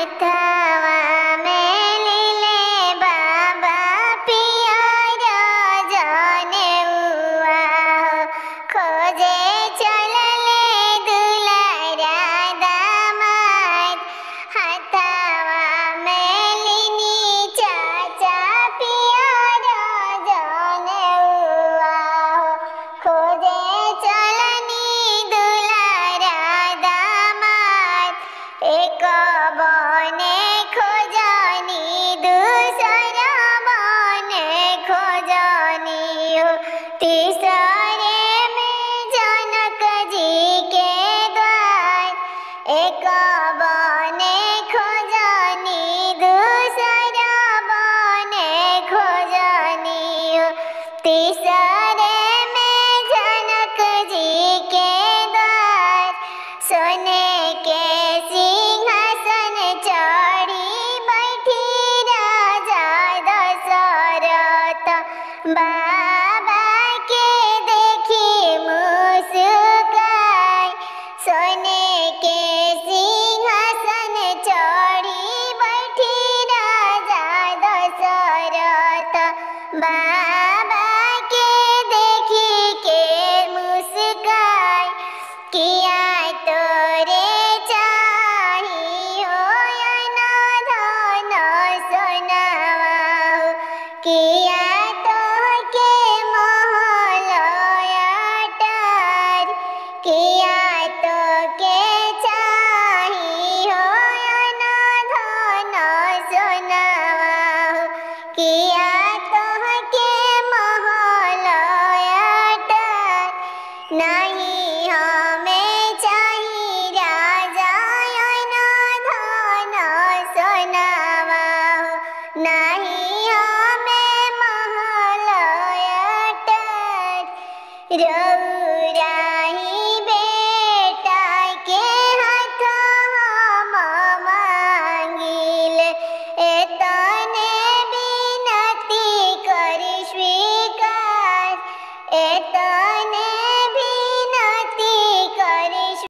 हथवा मेलिले बाबा पियर जनेउआ खोजे चलले दुलारा दामाद हथवा मेलिनी चाचा पियर जनेउआ खोजे चलनी दुलारा दामाद एक बने खोजनी दूसरा बने खोजनी तीसरे में जनक जी के द्वार एक बने खोजनी दूसरा बने खोजनी तीसरे में जनक जी के द्वार सोने के सिंहासन चढ़ी बैठी राजा दशरथ बाबा के देखी मुस्काई सोने के सिंहासन चढ़ी बैठी राजा दशरथ बाबा के देखी के मुस्काई किया तोरे चाहियो अनधन सोनावा किया तो के महल अटार किया तो के चाहियो अनधन सोनावा किया तो के महल अटार नहीं हमें चाहिए राजा अनधन सोनावा नहीं हमें महल अटार